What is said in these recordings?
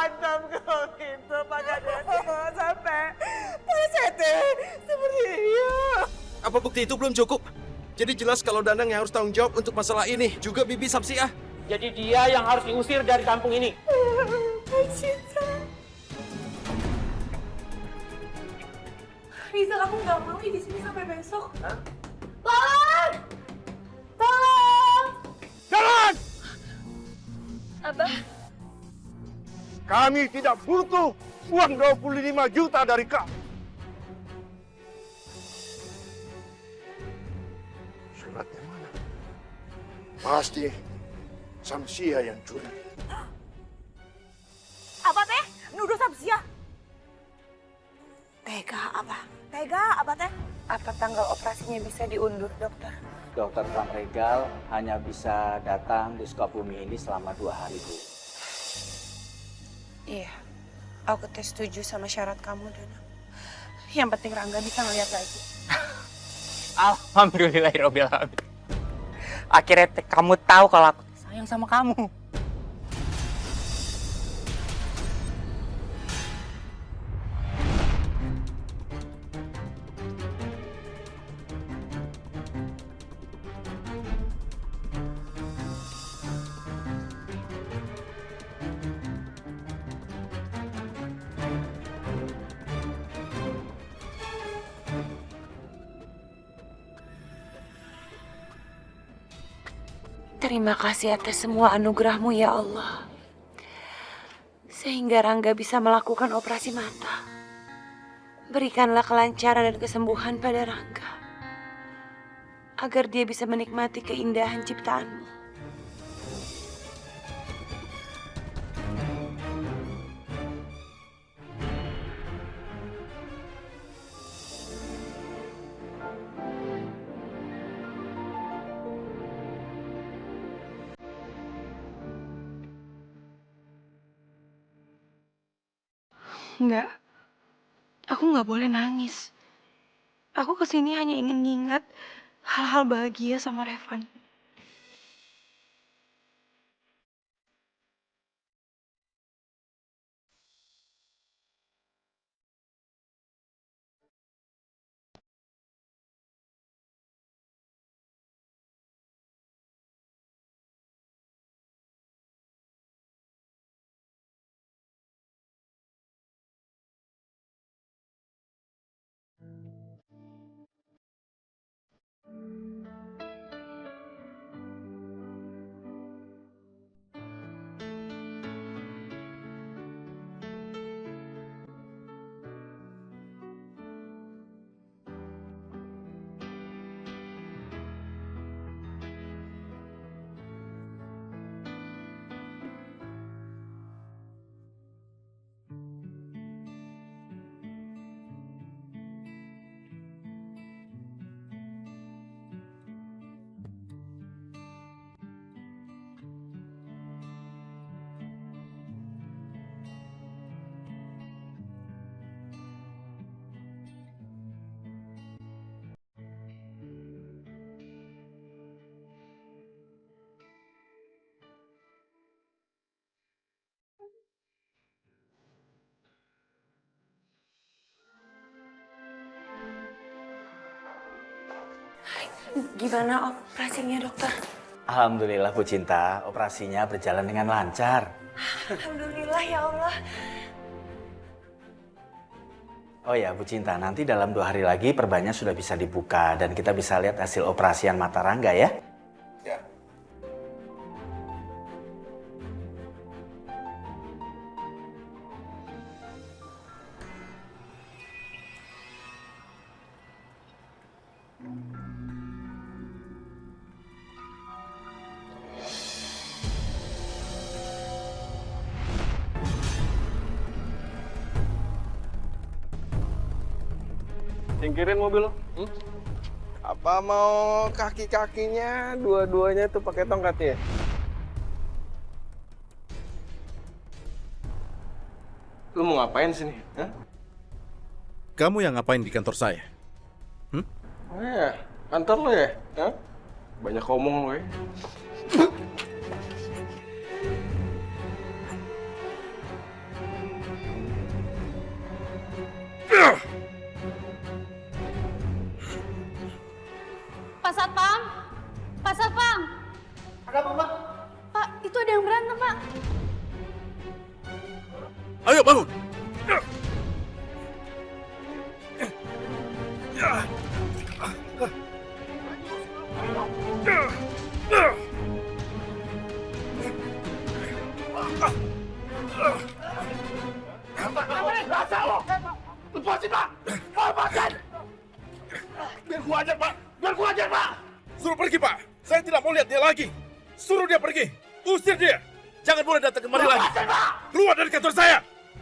hantam kau itu Pak Kades. Sampai Sete seperti dia. Apa bukti itu belum cukup? Jadi jelas kalau Danang yang harus tanggung jawab untuk masalah ini. Juga Bibi Sapsiah. Jadi dia yang harus diusir dari kampung ini. Cinta. Rizal, aku nggak mau di sini sampai besok. Tolong! Tolong! Jalan! Abah, Kami tidak butuh uang 25 juta dari kamu. Suratnya mana? Pasti Samsia yang curi. apa teh? Nuduh Sabsia? Tega, Abah. Tega, Abah teh. Apa tanggal operasinya bisa diundur, dokter? Dokter Van Regal hanya bisa datang di Sukabumi ini selama 2 hari, Bu. Iya, aku teh setuju sama syarat kamu, Dana. Yang penting Rangga bisa ngeliat lagi. Alhamdulillahirobbilalamin. Akhirnya kamu tahu kalau aku sayang sama kamu. Terima kasih atas semua anugerahmu ya Allah. Sehingga Rangga bisa melakukan operasi mata. Berikanlah kelancaran dan kesembuhan pada Rangga. Agar dia bisa menikmati keindahan ciptaanmu. Enggak, aku nggak boleh nangis. Aku kesini hanya ingin ngingat hal-hal bahagia sama Revan. Gimana operasinya, dokter? Alhamdulillah, Bu Cinta. Operasinya berjalan dengan lancar. Alhamdulillah ya Allah. Oh ya, Bu Cinta. Nanti dalam 2 hari lagi perbannya sudah bisa dibuka. Dan kita bisa lihat hasil operasian mata Rangga ya. Ya. Singkirin mobil lo. Apa mau kaki-kakinya dua-duanya tuh pakai tongkatnya? Lu mau ngapain sini? Hah? Kamu yang ngapain di kantor saya? Oh ya, kantor lo ya? Hah? Banyak ngomong lo ya. Satpam! Pak Satpam! Ada apa, Mbak? Pak, itu ada yang berantem, Pak. Ayo bangun. Lepasin, Pak! Lepasin! Biar gua ajar, Pak! Biar gua ajar, Pak! Suruh pergi, Pak. Saya tidak mau lihat dia lagi. Suruh dia pergi. Usir dia. Jangan boleh datang kemari lagi. Keluar dari kantor saya.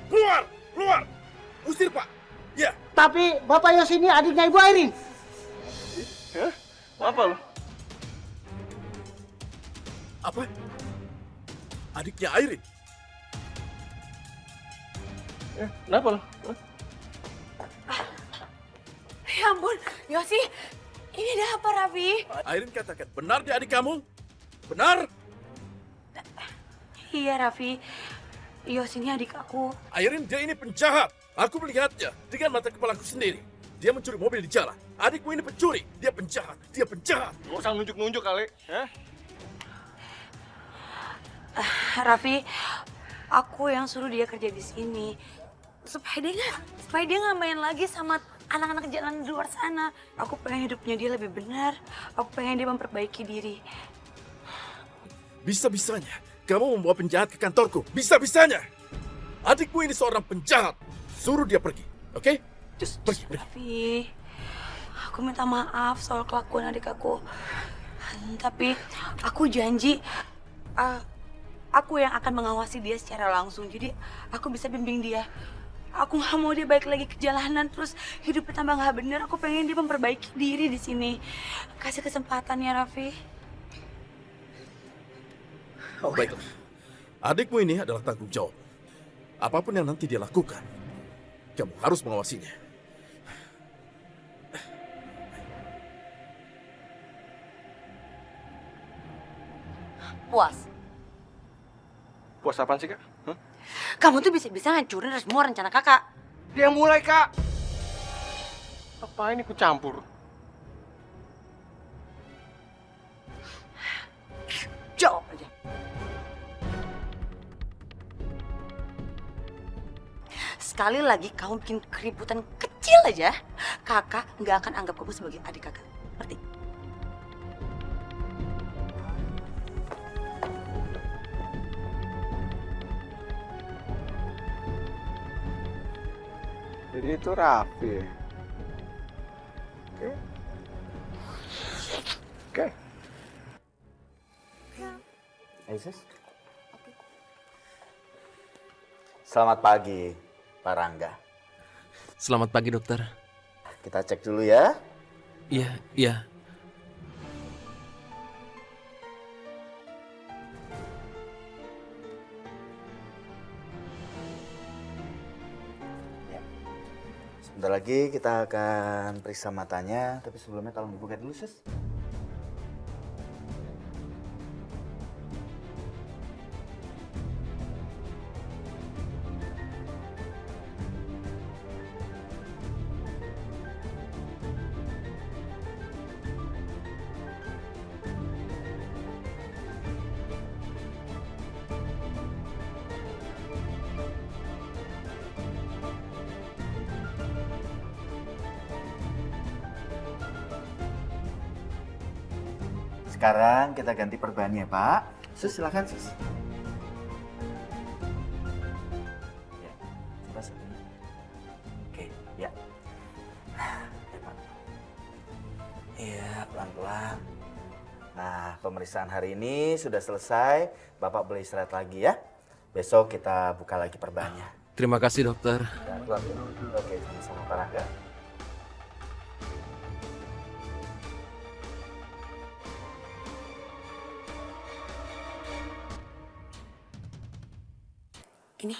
Keluar. Keluar. Usir, Pak. Ya. Tapi Bapak Yos ini adiknya Ibu Airin. Apa lu? Apa? Adiknya Airin. Kenapa lu? Ya ampun, Yosi, ini ada apa, Raffi? Airin katakan, benar dia adik kamu? Benar? Iya, Raffi. Yosi ini adik aku. Airin, dia ini penjahat. Aku melihatnya dengan mata kepalaku sendiri. Dia mencuri mobil di jalan. Adikmu ini pencuri. Dia penjahat. Dia penjahat. Gak usah nunjuk-nunjuk kali. Raffi, aku yang suruh dia kerja di sini. Supaya dia nggak main lagi sama anak-anak jalan di luar sana. Aku pengen hidupnya dia lebih benar. Aku pengen dia memperbaiki diri. Bisa-bisanya kamu membawa penjahat ke kantorku. Bisa-bisanya. Adikmu ini seorang penjahat. Suruh dia pergi. Oke? Pergi. Raffi, aku minta maaf soal kelakuan adik aku. Tapi aku janji aku yang akan mengawasi dia secara langsung. Jadi aku bisa bimbing dia. Aku nggak mau dia balik lagi ke jalanan terus hidupnya tambah nggak bener. Aku pengen dia memperbaiki diri di sini. Kasih kesempatan ya, Raffi. Baiklah. Adikmu ini adalah tanggung jawab. Apapun yang nanti dia lakukan, kamu harus mengawasinya. Puas. Puas apaan sih, Kak? Kamu tuh bisa-bisa ngancurin semua rencana kakak. Dia mulai, Kak! Apa ini ku campur? Jawab aja. Sekali lagi kamu bikin keributan kecil aja, kakak nggak akan anggap kamu sebagai adik kakak. Ngerti? Jadi itu Raffi. Oke. Aisyah. Selamat pagi, Pak Rangga. Selamat pagi, dokter. Kita cek dulu ya. Iya, iya. Sebentar lagi kita akan periksa matanya, tapi sebelumnya tolong dibuka dulu, Sus. Sekarang kita ganti perbannya, Pak. Sus, silakan, Sus. Ya, coba satunya. Oke, ya. Oke, Pak. Iya, pelan-pelan. Nah, pemeriksaan hari ini sudah selesai. Bapak boleh istirahat lagi ya. Besok kita buka lagi perbannya. Terima kasih, dokter. Ya, keluar dulu. Oke, sama-sama Pak Rangga. Ini,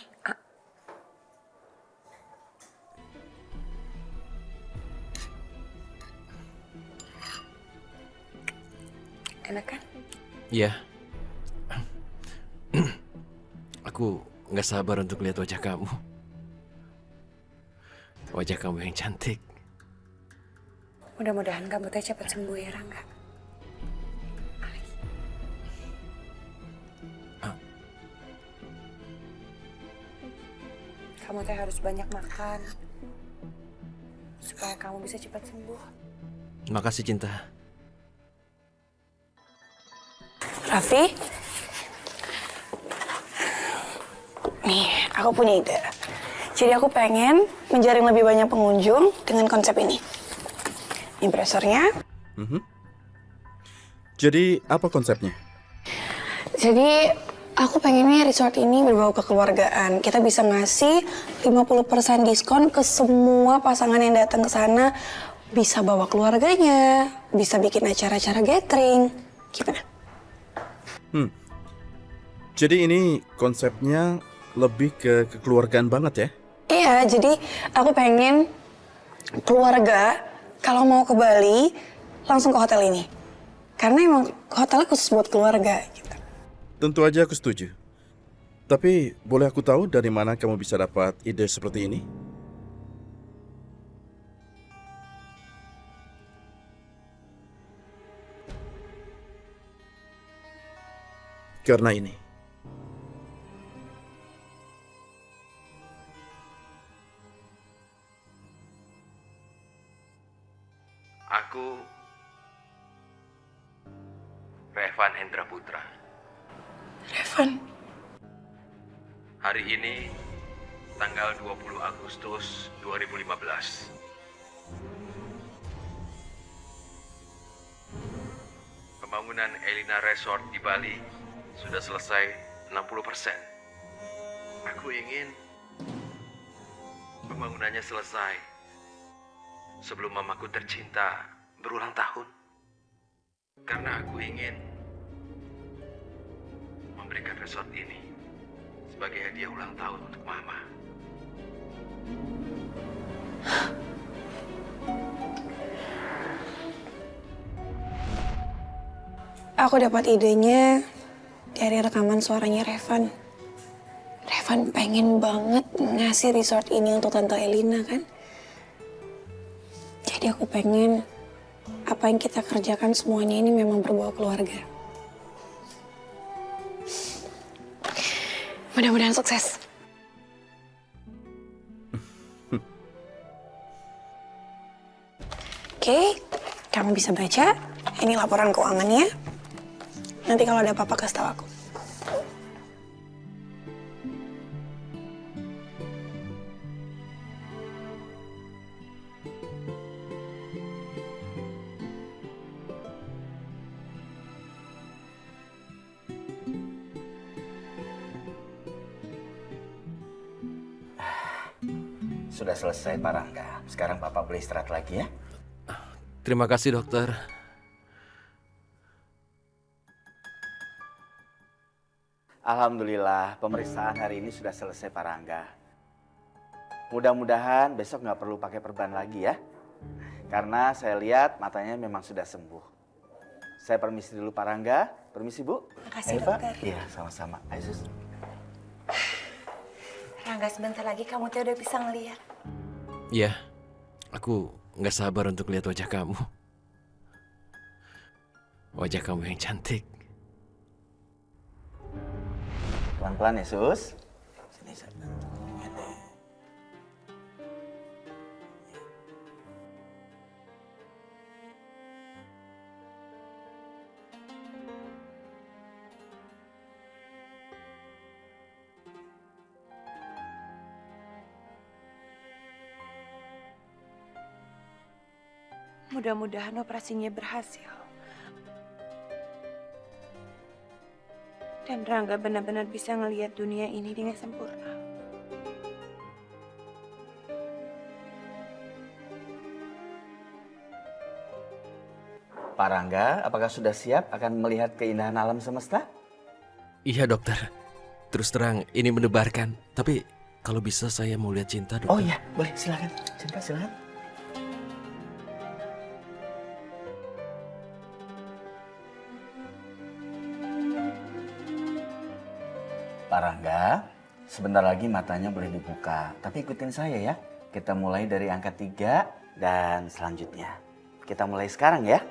enak kan? Iya. Aku nggak sabar untuk lihat wajah kamu. Wajah kamu yang cantik. Mudah-mudahan kamu teh cepat sembuh ya, Rangga. kamu teh harus banyak makan supaya kamu bisa cepat sembuh. Makasih Cinta. Raffi, nih aku punya ide. Jadi aku pengen menjaring lebih banyak pengunjung dengan konsep ini. Impresornya. Jadi apa konsepnya? Jadi aku pengennya resort ini berbau kekeluargaan. Kita bisa ngasih 50% diskon ke semua pasangan yang datang ke sana. Bisa bawa keluarganya, bisa bikin acara-acara gathering. Gimana? Jadi ini konsepnya lebih ke kekeluargaan banget ya? Iya, jadi aku pengen keluarga kalau mau ke Bali langsung ke hotel ini. Karena emang hotelnya khusus buat keluarga gitu. Tentu aja aku setuju. Tapi boleh aku tahu dari mana kamu bisa dapat ide seperti ini? Karena ini. Aku Revan Hendra Putra. Revan, Hari ini tanggal 20 Agustus 2015. Pembangunan Elina Resort di Bali sudah selesai 60%. Aku ingin pembangunannya selesai sebelum mamaku tercinta berulang tahun. Karena aku ingin memberikan resort ini sebagai hadiah ulang tahun untuk mama. aku dapat idenya dari rekaman suaranya Revan. Revan pengen banget ngasih resort ini untuk Tante Elina kan. Jadi aku pengen apa yang kita kerjakan semuanya ini memang berbau keluarga. Mudah-mudahan sukses. Oke, kamu bisa baca. Ini laporan keuangannya. Nanti kalau ada apa-apa kasih tahu aku. Sudah selesai Pak Rangga. Sekarang Papa boleh istirahat lagi ya. Terima kasih dokter. Alhamdulillah pemeriksaan hari ini sudah selesai Pak Rangga. Mudah-mudahan besok nggak perlu pakai perban lagi ya. Karena saya lihat matanya memang sudah sembuh. Saya permisi dulu Pak Rangga. Permisi Bu. Makasih Eva. dokter. Iya sama-sama. Ayo Sus. Rangga, sebentar lagi kamu tuh udah bisa ngeliat. Iya, aku nggak sabar untuk lihat wajah kamu. Wajah kamu yang cantik. Pelan-pelan ya Sus. Sini saya bantu. Mudah-mudahan operasinya berhasil. Dan Rangga benar-benar bisa ngelihat dunia ini dengan sempurna. Pak Rangga, apakah sudah siap akan melihat keindahan alam semesta? Iya dokter. Terus terang ini mendebarkan. Tapi kalau bisa saya mau lihat Cinta dokter. Oh iya, boleh silakan. Cinta silakan. Pak Rangga, sebentar lagi matanya boleh dibuka. Tapi ikutin saya ya. Kita mulai dari angka 3 dan selanjutnya. Kita mulai sekarang ya.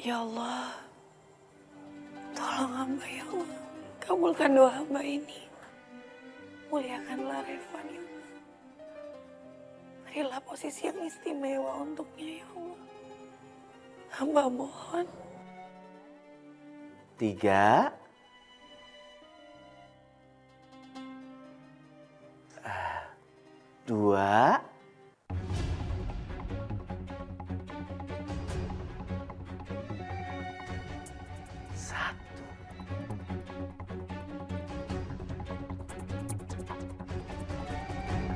Ya Allah, tolong hamba ya Allah. Kabulkan doa hamba ini. Muliakanlah Revan ya Allah. Berilah posisi yang istimewa untuknya ya Allah. Hamba mohon. 3, 2, 1.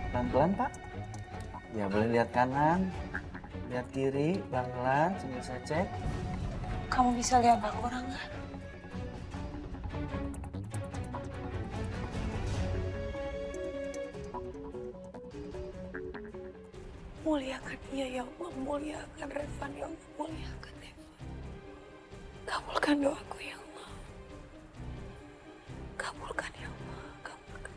Pelan-pelan, Pak. Ya, boleh lihat kanan, lihat kiri, pelan-pelan sambil saya cek. Kamu bisa lihat aku orang nggak? Muliakan dia ya Allah, muliakan Revan ya Allah, muliakan Revan. Kabulkan doaku ya Allah. Kabulkan ya Allah, kabulkan.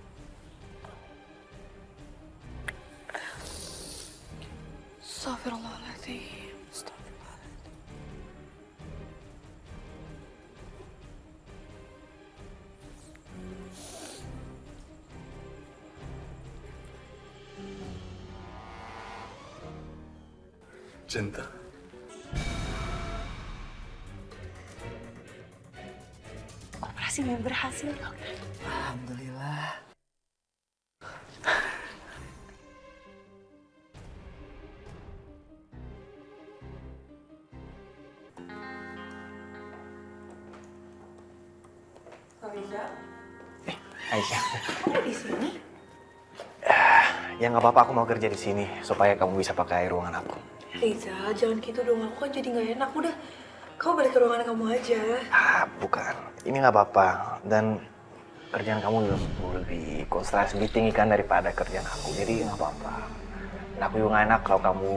Astagfirullahaladzim, astagfirullahaladzim. Cinta. Operasinya berhasil, Dok. Alhamdulillah. Aisyah. Kamu di sini? Ya nggak apa-apa, aku mau kerja di sini supaya kamu bisa pakai ruangan aku. Riza, jangan gitu dong. Aku kan jadi nggak enak. Udah, kamu balik ke ruangan kamu aja. Bukan, ini nggak apa-apa. Dan kerjaan kamu lebih konsentrasi, lebih tinggi kan daripada kerjaan aku. Jadi nggak apa-apa. Dan aku juga nggak enak kalau kamu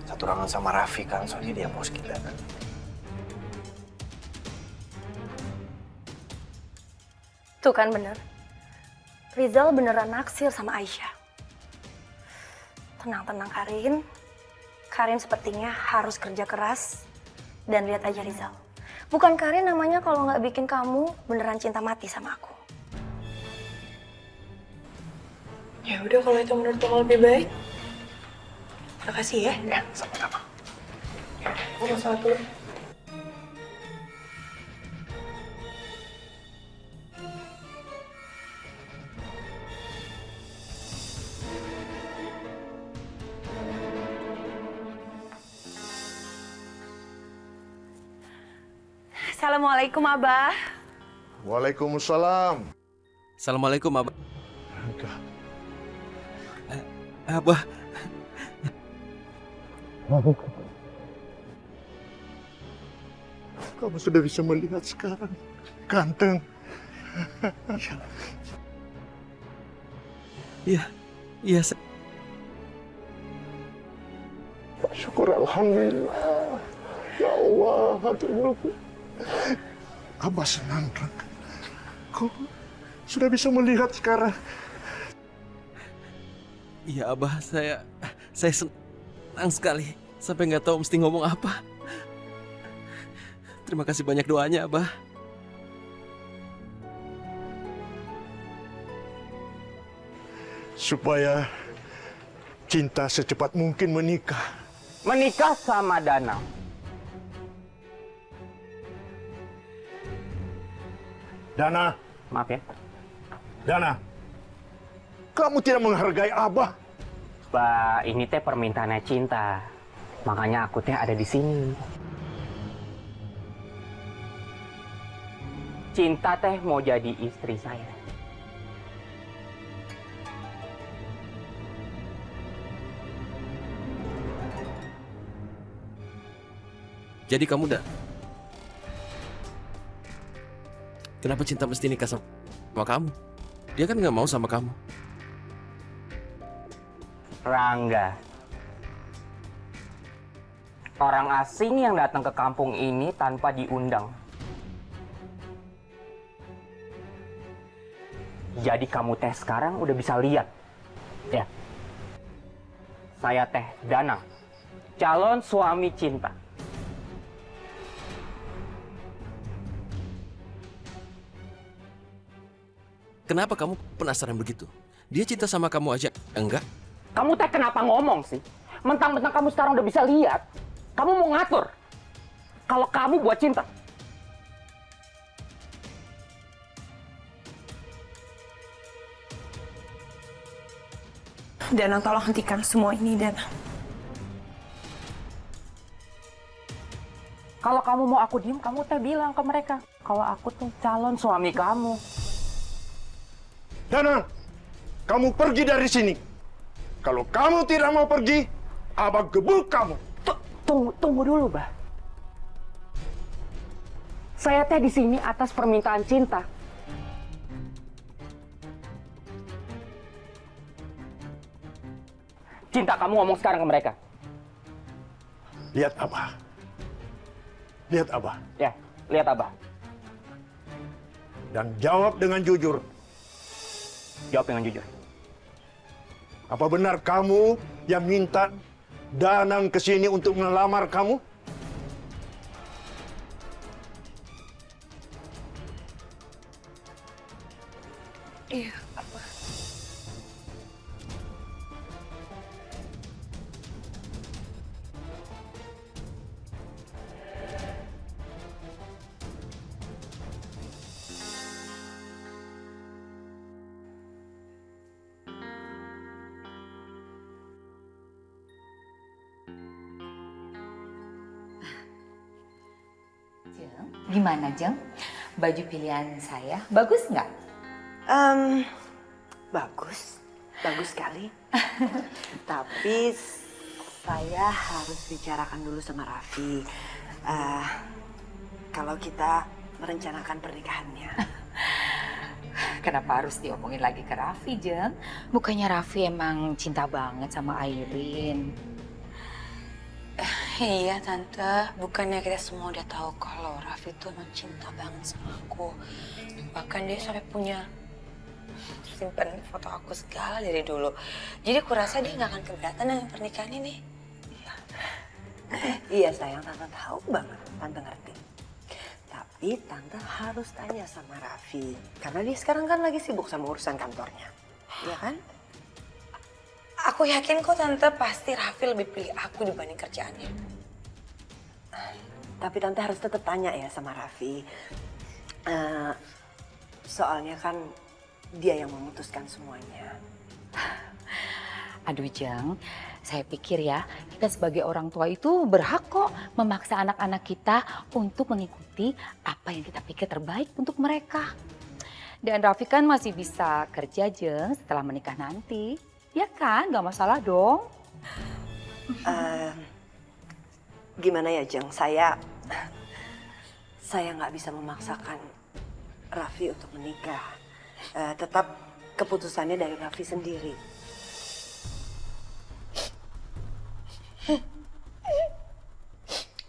satu ruangan sama Raffi kan, soalnya dia bos kita kan. Tuh kan bener. Rizal beneran naksir sama Aisyah. Tenang-tenang Karin. Karin sepertinya harus kerja keras dan lihat aja Rizal. Bukan Karin namanya kalau nggak bikin kamu beneran cinta mati sama aku. Ya udah, kalau itu menurut kamu lebih baik. Makasih ya. Ya, sama-sama. Aku mau sholat dulu. Assalamualaikum Abah. Waalaikumsalam. Assalamualaikum Abah. Abah. Kamu sudah bisa melihat sekarang, ganteng. Iya, iya. Syukur alhamdulillah. Ya Allah, hatur nuhun. Abah senang, Kang. Kau sudah bisa melihat sekarang. Iya Abah, saya senang sekali. Sampai nggak tahu mesti ngomong apa. Terima kasih banyak doanya Abah. Supaya cinta secepat mungkin menikah. Menikah sama Danang. Dana. Maaf ya. Dana. Kamu tidak menghargai Abah. Bah, ini teh permintaannya Cinta. Makanya aku teh ada di sini. Cinta teh mau jadi istri saya. Jadi kamu udah... Kenapa Cinta mesti nikah sama kamu? Dia kan nggak mau sama kamu. Rangga. Orang asing yang datang ke kampung ini tanpa diundang. Jadi kamu teh sekarang udah bisa lihat. Ya. Saya teh Danang. Calon suami Cinta. Kenapa kamu penasaran begitu? Dia cinta sama kamu aja, enggak? Kamu teh kenapa ngomong sih? Mentang-mentang kamu sekarang udah bisa lihat, kamu mau ngatur kalau kamu buat cinta. Danang, tolong hentikan semua ini, Danang. Kalau kamu mau aku diem, kamu teh bilang ke mereka kalau aku tuh calon suami kamu. Danang, kamu pergi dari sini. Kalau kamu tidak mau pergi, Abah gebuk kamu. Tunggu dulu, Bah. Saya teh di sini atas permintaan cinta. Cinta, kamu ngomong sekarang ke mereka. Lihat Abah. Lihat Abah. Ya, lihat Abah. Dan jawab dengan jujur. Jawab dengan jujur. Apa benar kamu yang minta Danang ke sini untuk melamar kamu? Iya, apa? Gimana, Jeng? Baju pilihan saya bagus nggak? Bagus. Bagus sekali. Tapi saya harus bicarakan dulu sama Raffi. Kalau kita merencanakan pernikahannya. Kenapa harus diomongin lagi ke Raffi, Jeng? Bukannya Raffi emang cinta banget sama Airin? Iya Tante, bukannya kita semua udah tahu kalau Raffi tuh emang cinta banget sama aku. Bahkan dia sampai punya simpen foto aku segala dari dulu. Jadi aku rasa dia nggak akan keberatan dengan pernikahan ini. Iya sayang, Tante tahu banget, Tante ngerti. Tapi Tante harus tanya sama Raffi. Karena dia sekarang kan lagi sibuk sama urusan kantornya. Iya kan? Aku yakin kok Tante pasti Raffi lebih pilih aku dibanding kerjaannya. Tapi Tante harus tetap tanya ya sama Raffi. Soalnya kan dia yang memutuskan semuanya. Aduh, Jeng, saya pikir ya, kita sebagai orang tua itu berhak kok memaksa anak-anak kita untuk mengikuti apa yang kita pikir terbaik untuk mereka. Dan Raffi kan masih bisa kerja, Jeng, setelah menikah nanti. Ya kan, nggak masalah dong. Gimana ya, Jeng? Saya nggak bisa memaksakan Raffi untuk menikah. Tetap keputusannya dari Raffi sendiri.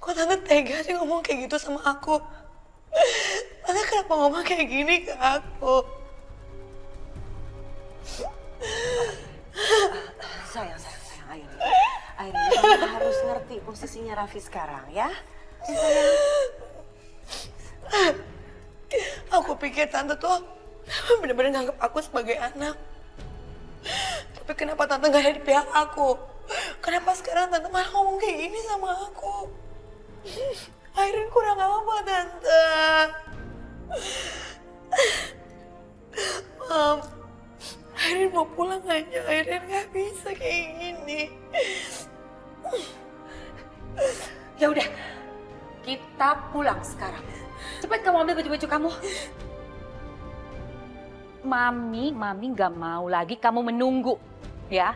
Kok Tante tega sih ngomong kayak gitu sama aku? Tante kenapa ngomong kayak gini ke aku? Sayang, Airin, kamu harus ngerti posisinya Raffi sekarang, ya? Sayang. Aku pikir Tante tuh bener-bener nganggap aku sebagai anak. Tapi kenapa Tante gak ada di pihak aku? Kenapa sekarang Tante malah ngomong kayak gini sama aku? Airin kurang apa, Tante? Mam, Airin mau pulang aja. Airin gak bisa kayak gini. Ya udah, kita pulang sekarang. Cepat kamu ambil baju-baju kamu. Mami nggak mau lagi kamu menunggu, ya.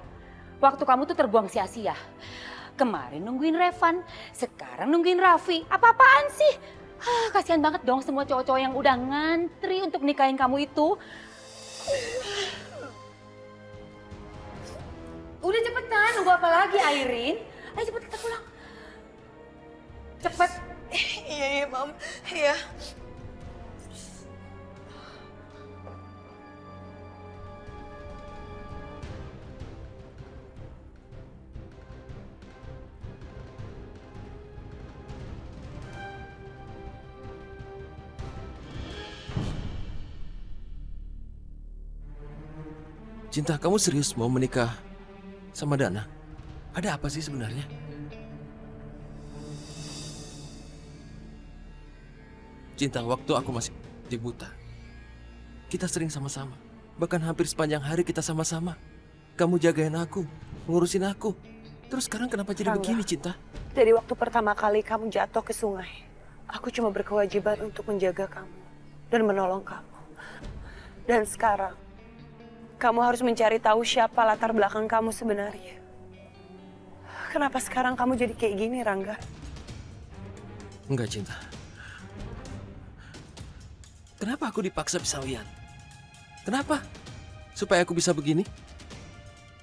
Waktu kamu tuh terbuang sia-sia. Kemarin nungguin Revan, sekarang nungguin Raffi. Apa-apaan sih? Kasihan banget dong semua cowok-cowok yang udah ngantri untuk nikahin kamu itu. Udah cepetan, nunggu apa lagi, Airin? Ayo cepet kita pulang. Cepet. Iya, Mam. Iya. Cinta, kamu serius mau menikah sama Dana? Ada apa sih sebenarnya? Cinta, waktu aku masih buta, kita sering sama-sama. Bahkan hampir sepanjang hari kita sama-sama. Kamu jagain aku, ngurusin aku. Terus sekarang kenapa jadi begini, Cinta? Dari waktu pertama kali kamu jatuh ke sungai, aku cuma berkewajiban untuk menjaga kamu dan menolong kamu. Dan sekarang, kamu harus mencari tahu siapa latar belakang kamu sebenarnya. Kenapa sekarang kamu jadi kayak gini, Rangga? Enggak, Cinta. Kenapa aku dipaksa bisa lihat? Kenapa? Supaya aku bisa begini?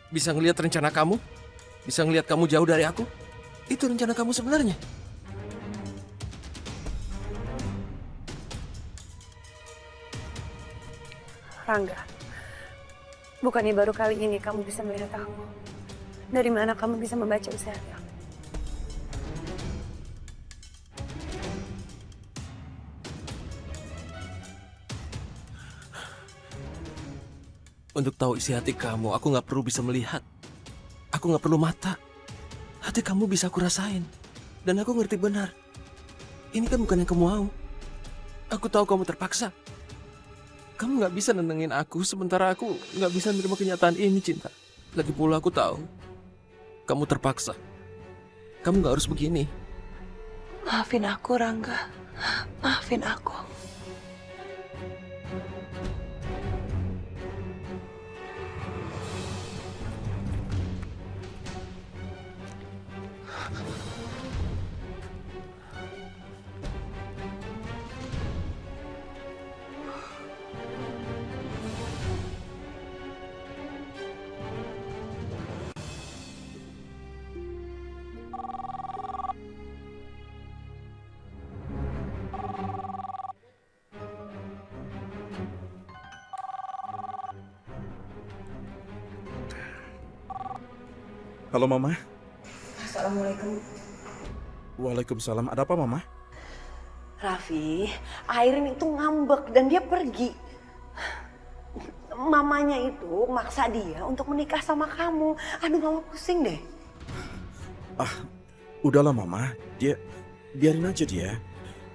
Bisa ngelihat rencana kamu? Bisa ngelihat kamu jauh dari aku? Itu rencana kamu sebenarnya. Rangga, bukannya baru kali ini kamu bisa melihat aku? Dari mana kamu bisa membaca usaha aku? Untuk tahu isi hati kamu, aku nggak perlu bisa melihat. Aku nggak perlu mata. Hati kamu bisa aku rasain. Dan aku ngerti benar. Ini kan bukan yang kamu mau. Aku tahu kamu terpaksa. Kamu nggak bisa nenengin aku, sementara aku nggak bisa menerima kenyataan ini, Cinta. Lagi pula aku tahu. Kamu terpaksa. Kamu nggak harus begini. Maafin aku, Rangga. Maafin aku. Halo, Mama. Assalamualaikum. Waalaikumsalam. Ada apa, Mama? Raffi, Airin itu ngambek dan dia pergi. Mamanya itu maksa dia untuk menikah sama kamu. Aduh, Mama pusing deh. Udahlah, Mama. Biarin aja dia.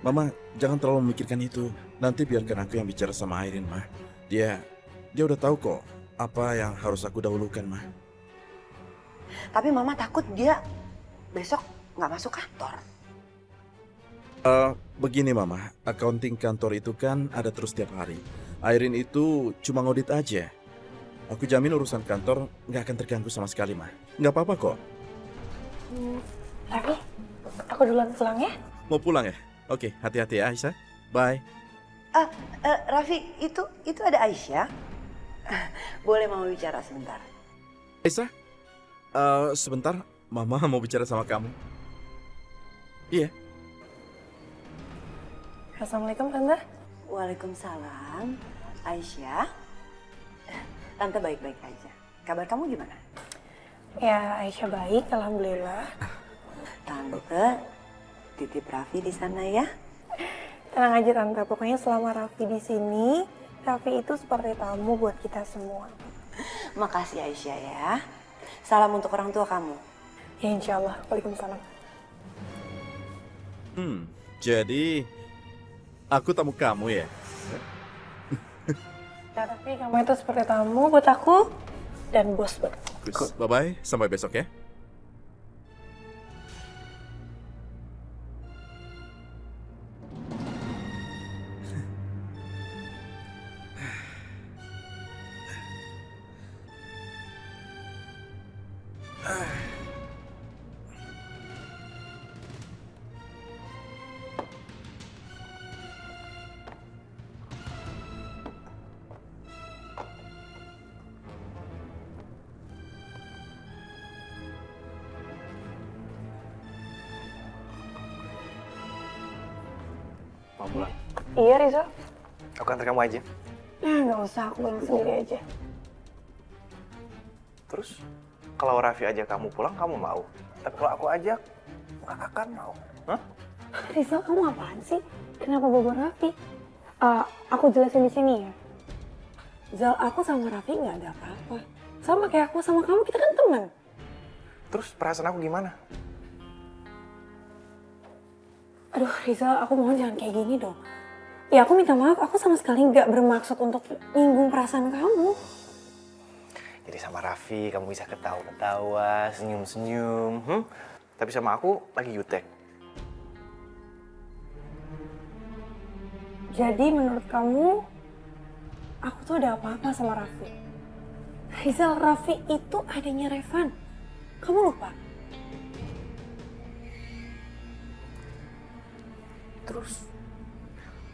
Mama, jangan terlalu memikirkan itu. Nanti biarkan aku yang bicara sama Airin, Ma. Dia udah tahu kok apa yang harus aku dahulukan, Ma. Tapi Mama takut dia besok nggak masuk kantor. Begini, Mama. Accounting kantor itu kan ada terus tiap hari. Airin itu cuma ngaudit aja. Aku jamin urusan kantor nggak akan terganggu sama sekali, Ma. Nggak apa-apa kok. Raffi, aku duluan pulang ya. Mau pulang ya? Oke, hati-hati ya, Aisyah. Bye. Raffi, itu ada Aisyah. Boleh Mama bicara sebentar? Aisyah, sebentar. Mama mau bicara sama kamu. Iya. Assalamualaikum, Tante. Waalaikumsalam. Aisyah. Tante baik-baik aja. Kabar kamu gimana? Ya, Aisyah baik, alhamdulillah. Tante titip Raffi di sana ya. Tenang aja, Tante. Pokoknya selama Raffi di sini, Raffi itu seperti tamu buat kita semua. Makasih Aisyah ya. Salam untuk orang tua kamu. Ya, insya Allah. Waalaikumsalam. Jadi aku tamu kamu ya? Ya, tapi kamu itu seperti tamu buat aku dan bos buat aku. Bye-bye, sampai besok ya. Mau pulang? Iya, Rizal. Aku antar kamu aja. Nggak usah, aku pulang sendiri aja. Terus, kalau Raffi ajak kamu pulang, kamu mau? Tapi kalau aku ajak, nggak akan mau. Hah? Rizal, kamu apaan sih? Kenapa bawa Raffi? Aku jelasin di sini ya. Zal, aku sama Raffi nggak ada apa-apa. Sama kayak aku sama kamu, kita kan teman. Terus perasaan aku gimana? Aduh Rizal, aku mohon jangan kayak gini dong. Ya aku minta maaf, aku sama sekali nggak bermaksud untuk nyinggung perasaan kamu. Jadi sama Raffi kamu bisa ketawa-ketawa, senyum-senyum. Tapi sama aku lagi jutek. Jadi menurut kamu, aku tuh ada apa-apa sama Raffi? Rizal, Raffi itu adanya Revan. Kamu lupa? Terus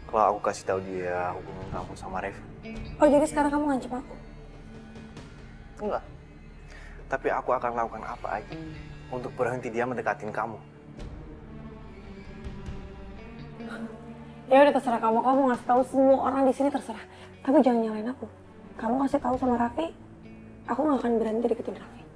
kalau aku kasih tahu dia hubungan kamu sama Rev? Oh jadi sekarang kamu ngancam aku? Enggak. Tapi aku akan lakukan apa aja untuk berhenti dia mendekatin kamu. Ya udah terserah kamu ngasih tahu semua orang di sini terserah. Tapi jangan nyalain aku. Kamu kasih tahu sama Raffi, aku nggak akan berhenti deketin Raffi.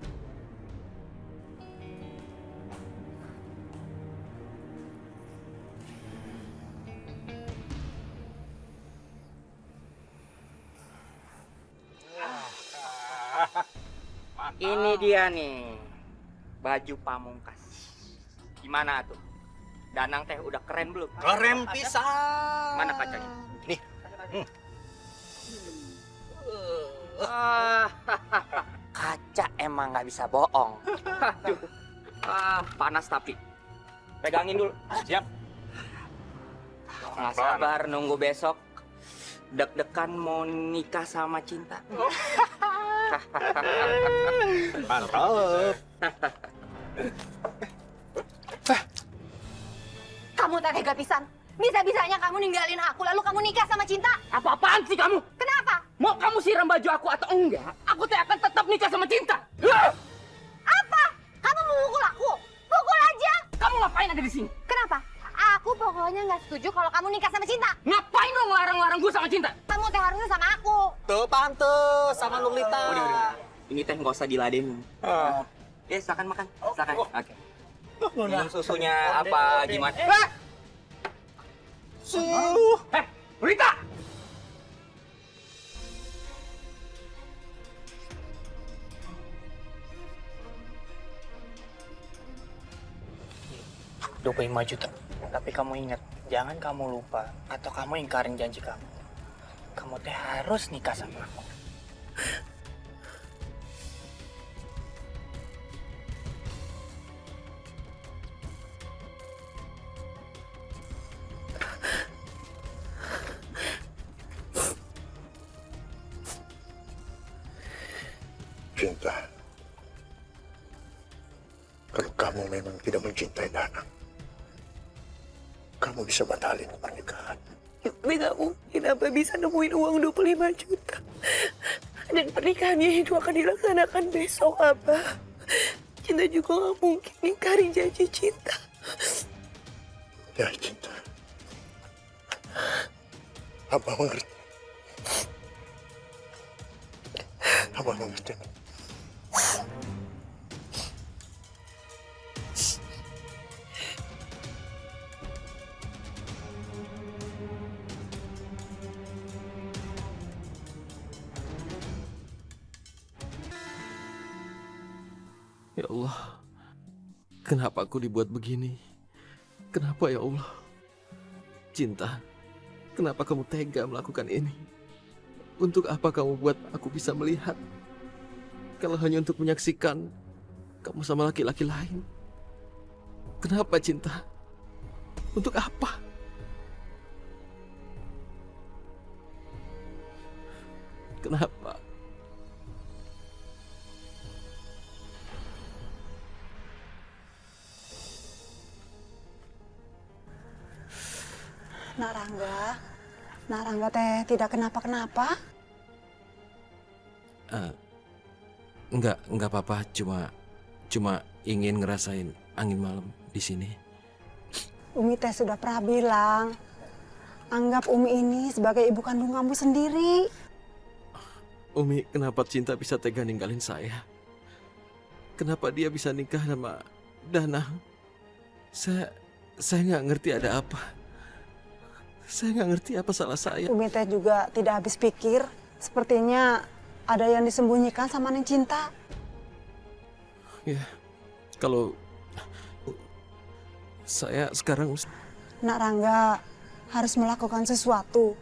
Ini dia nih, baju pamungkas. Gimana tuh? Danang teh udah keren belum? Keren pisan. Mana kacanya? Nih. Kaca emang nggak bisa bohong. Aduh. Panas tapi. Pegangin dulu. Siap. Nggak sabar nunggu besok. Deg-degan mau nikah sama Cinta. Mantap. Kamu tak tega pisan. Bisa-bisanya kamu ninggalin aku lalu kamu nikah sama Cinta. Apa-apaan sih kamu? Kenapa? Mau kamu siram baju aku atau enggak, aku teh akan tetap nikah sama Cinta. Apa? Kamu mau mukul aku? Pukul aja. Kamu ngapain ada di sini? Kenapa? Aku pokoknya nggak setuju kalau kamu nikah sama Cinta. Ngapain lo ngelarang-larang gue sama Cinta? Kamu teh harusnya sama aku. Tuh pantes sama Nurlita. Udah. Ini teh nggak usah diladenin. Silakan makan. Silakan. Oke. Minum susunya apa gimana? Nurlita! $25 juta. Tapi kamu ingat, jangan kamu lupa atau kamu ingkarin janji kamu. Kamu teh harus nikah sama aku. Cinta, kalau kamu memang tidak mencintai Danang, kamu bisa batalin pernikahan. Tapi nggak mungkin Abah bisa nemuin uang 25 juta. Dan pernikahannya itu akan dilaksanakan besok, Abah. Cinta juga nggak mungkin ingkarin janji Cinta. Ya, Cinta. Abah mengerti. Abah mengerti. Ya Allah, kenapa aku dibuat begini? Kenapa ya Allah? Cinta, kenapa kamu tega melakukan ini? Untuk apa kamu buat aku bisa melihat? Kalau hanya untuk menyaksikan kamu sama laki-laki lain. Kenapa Cinta? Untuk apa? Kenapa? Nak Rangga teh tidak kenapa-kenapa? Enggak apa-apa, cuma ingin ngerasain angin malam di sini. Umi teh sudah pernah bilang, anggap Umi ini sebagai ibu kandung kamu sendiri. Umi, kenapa Cinta bisa tega ninggalin saya? Kenapa dia bisa nikah sama Danang? Saya nggak ngerti ada apa. Saya nggak ngerti apa salah saya. Umi teh juga tidak habis pikir Sepertinya ada yang disembunyikan sama Neng Cinta. Ya, kalau saya sekarang... Nak Rangga harus melakukan sesuatu.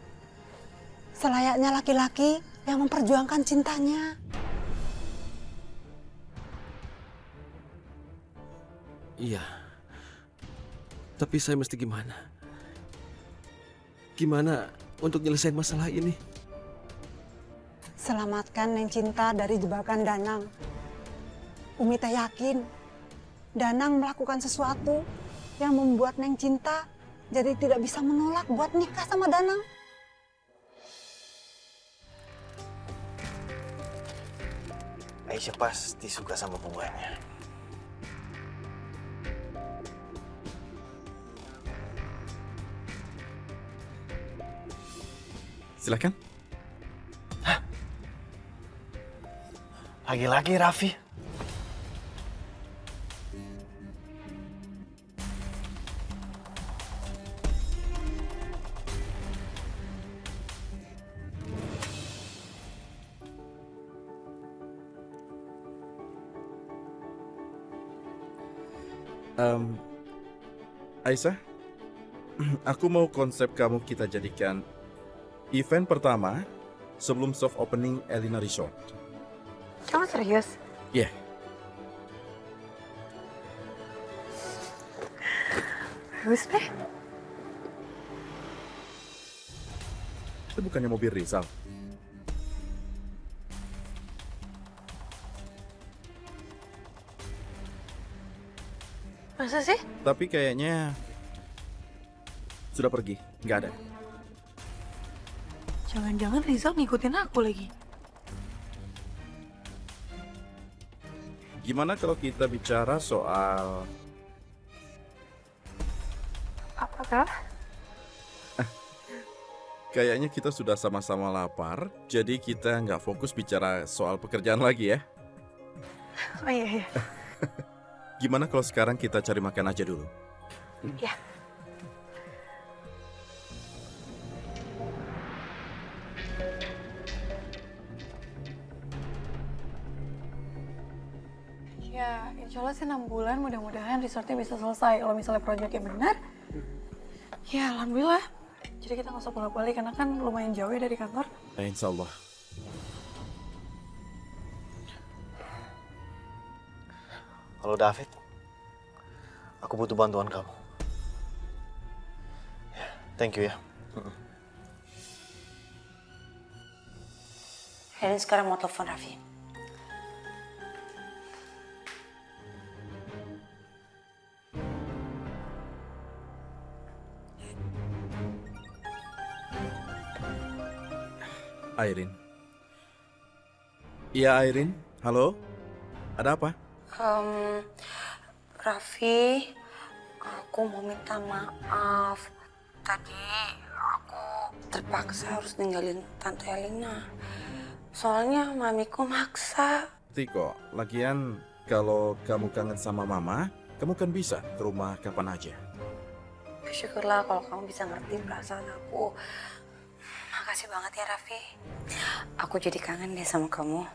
Selayaknya laki-laki yang memperjuangkan cintanya. Iya. Tapi saya mesti gimana? Gimana untuk nyelesain masalah ini? Selamatkan Neng Cinta dari jebakan Danang. Umi teh yakin Danang melakukan sesuatu yang membuat Neng Cinta jadi tidak bisa menolak buat nikah sama Danang. Aisyah pasti suka sama bunganya. Silakan. Lagi-lagi Raffi. Aisyah, aku mau konsep kamu kita jadikan event pertama sebelum soft opening Elina Resort. Kamu serius? Iya. Yeah. Bagus deh. Itu bukannya mobil Rizal. Masa sih? Tapi kayaknya sudah pergi, nggak ada. Jangan-jangan Rizal ngikutin aku lagi. Gimana kalau kita bicara soal... Apakah? Kayaknya kita sudah sama-sama lapar, jadi kita nggak fokus bicara soal pekerjaan lagi ya. Oh iya, iya. Gimana kalau sekarang kita cari makan aja dulu? Ya. Ya, insya Allah sih 6 bulan mudah-mudahan resortnya bisa selesai. Kalau misalnya proyeknya benar, ya alhamdulillah. Jadi kita nggak usah bolak-balik karena kan lumayan jauh ya dari kantor. Insya Allah. Halo David, aku butuh bantuan kamu. Thank you ya. Dan sekarang mau telepon Raffi. Airin. Iya Airin, halo? Ada apa? Raffi, aku mau minta maaf. Tadi aku terpaksa harus ninggalin Tante Elina. Soalnya mamiku maksa. Tiko, lagian kalau kamu kangen sama mama, kamu kan bisa ke rumah kapan aja. Syukurlah kalau kamu bisa ngerti perasaan aku. Makasih banget ya Raffi. Aku jadi kangen deh sama kamu.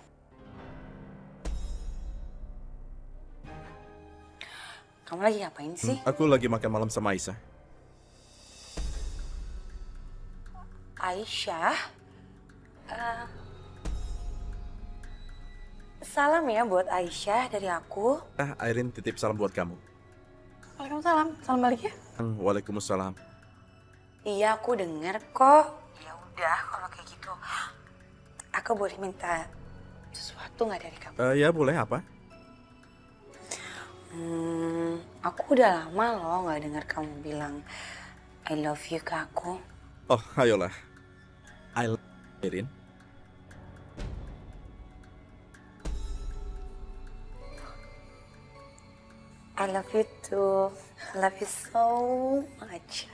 Kamu lagi ngapain sih? Aku lagi makan malam sama Aisyah. Aisyah? Salam ya buat Aisyah dari aku. Airin titip salam buat kamu. Waalaikumsalam. Salam balik ya. Waalaikumsalam. Iya, aku dengar kok. Ya udah kalau kayak gitu. Aku boleh minta sesuatu nggak dari kamu? Ya boleh, apa? Aku udah lama loh nggak dengar kamu bilang I love you ke aku. Oh, ayolah. I love you, Airin. I love you too. I love you so much.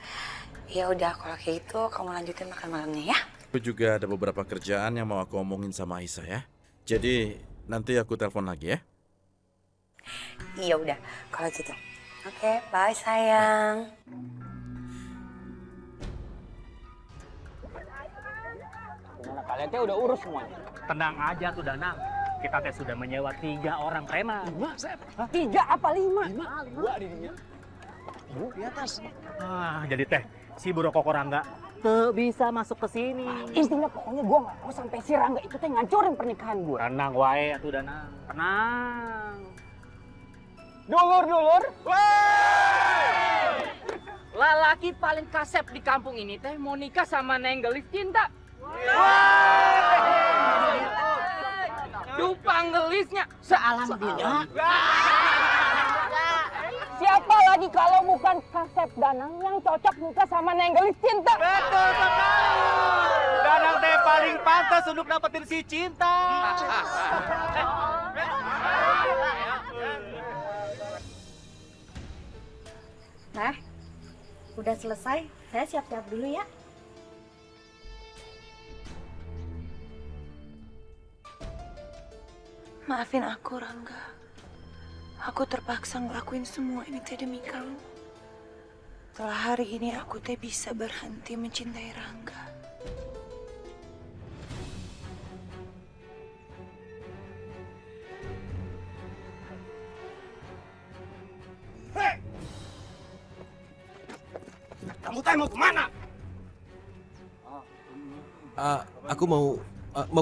Ya udah kalau kayak gitu kamu lanjutin makan malamnya ya. Aku juga ada beberapa kerjaan yang mau aku omongin sama Aisyah ya. Jadi nanti aku telepon lagi ya. Iya udah kalau gitu. Oke, bye sayang. Kalian teh udah urus semuanya. Tenang aja tuh Danang. Kita teh sudah menyewa 3 orang preman. 3 apa 5? 2 di dinya. Bu, di atas. Jadi teh si Buro Kokorangga tuh bisa masuk ke sini. Intinya pokoknya gue gak mau sampai si Rangga itu teh ngancurin pernikahan gue. Tenang wae atuh Danang. Tenang. Dulur-dulur. Lalaki paling kasep di kampung ini teh mau nikah sama Neng Gelis Cinta. Dupang gelisnya sealam dunia. Siapa lagi kalau bukan Kasep Danang yang cocok nikah sama Neng Gelis Cinta? Betul sekali. Danang teh paling pantas untuk dapetin si Cinta. Nah, udah selesai. Saya siap-siap dulu ya. Maafin aku, Rangga. Aku terpaksa ngelakuin semua ini teh demi kamu. Setelah hari ini aku teh bisa berhenti mencintai Rangga. Kamu teh mau kemana? Aku mau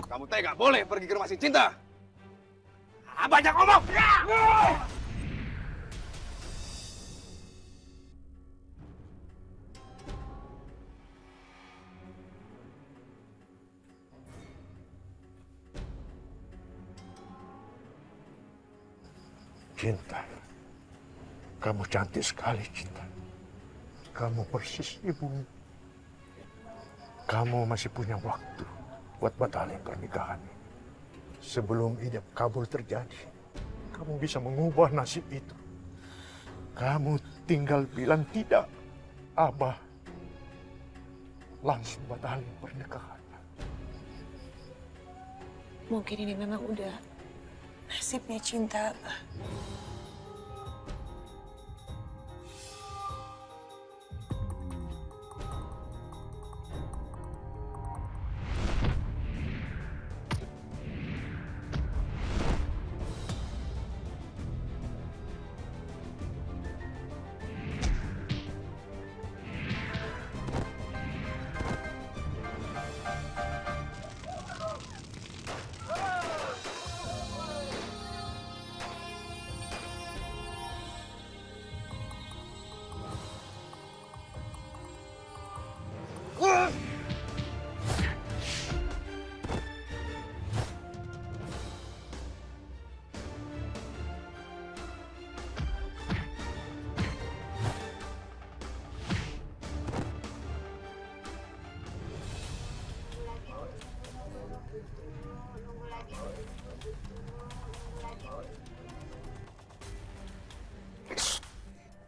Kamu teh gak boleh pergi ke rumah si Cinta. Banyak ngomong. Cinta, kamu cantik sekali, Cinta. Kamu persis ibumu. Kamu masih punya waktu buat batalin pernikahan ini. Sebelum ijab kabul terjadi, kamu bisa mengubah nasib itu. Kamu tinggal bilang tidak, Abah. Langsung batalin pernikahan. Mungkin ini memang udah nasibnya Cinta, Abah.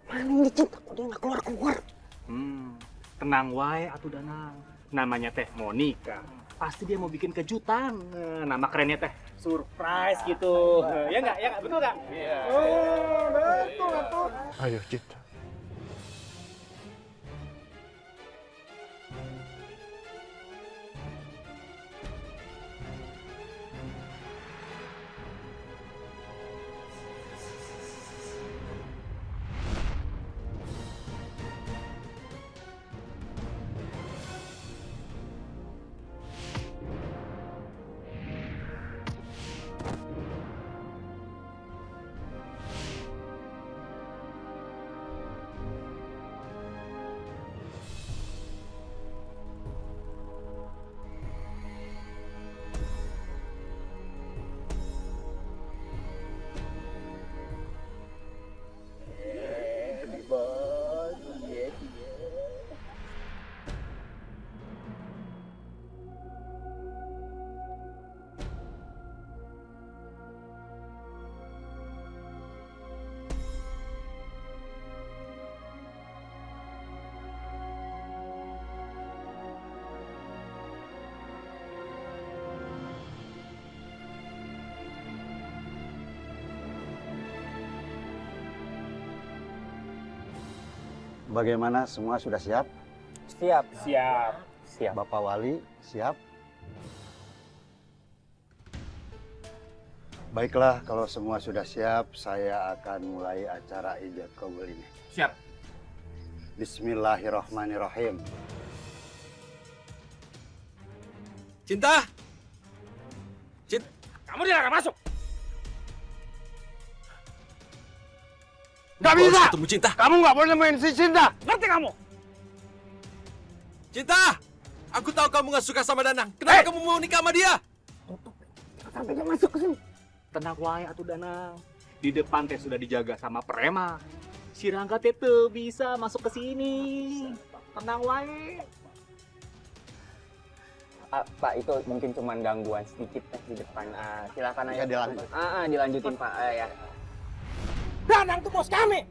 Mana ini Cinta? Kok dia nggak keluar-keluar? Tenang wae atuh Danang. Namanya teh mau nikah. Pasti dia mau bikin kejutan. Nama kerennya teh surprise gitu. Ya nggak? Ya nggak? Betul nggak? Iya. Oh, betul atuh. Ayo, Cinta. Bagaimana, semua sudah siap? Siap. Siap. Bapak Wali siap? Baiklah, kalau semua sudah siap, saya akan mulai acara ijab kabul ini. Siap. Bismillahirrahmanirrahim. Cinta! Kamu dilarang masuk. Gak Aku harus bisa! ketemu Cinta. Kamu nggak boleh main si Cinta! Ngerti kamu? Cinta! Aku tahu kamu gak suka sama Danang. Kenapa kamu mau nikah sama dia? Sampai dia masuk ke sini. Tenang wae atuh Danang. Di depan teh sudah dijaga sama preman. Si Rangga teh tuh bisa masuk ke sini. Tenang wae. Pak, itu mungkin cuma gangguan sedikit teh di depan. Silakan aja. Ya, dilanjut. Dilanjutin Pak. Ya. Danang tuh bos kami.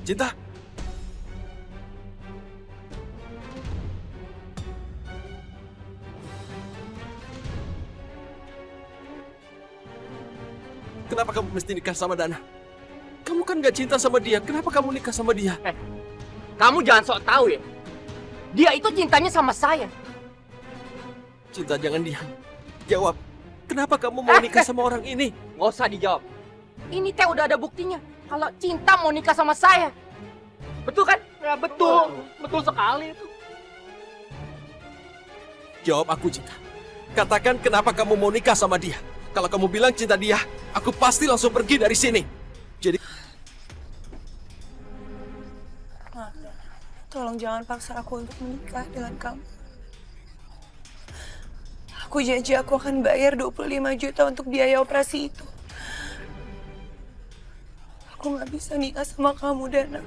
Cinta! Kenapa kamu mesti nikah sama Dana? Kamu kan gak cinta sama dia. Kenapa kamu nikah sama dia? Kamu jangan sok tahu ya. Dia itu cintanya sama saya. Cinta, jangan diam. Jawab. Kenapa kamu mau nikah sama orang ini? Nggak usah dijawab. Ini teh udah ada buktinya. Kalau Cinta mau nikah sama saya. Betul kan? Ya betul. Betul sekali itu. Jawab aku, Cinta. Katakan kenapa kamu mau nikah sama dia. Kalau kamu bilang cinta dia, aku pasti langsung pergi dari sini. Jadi... Tolong jangan paksa aku untuk menikah dengan kamu. Aku janji aku akan bayar 25 juta untuk biaya operasi itu. Aku nggak bisa nikah sama kamu, Dana.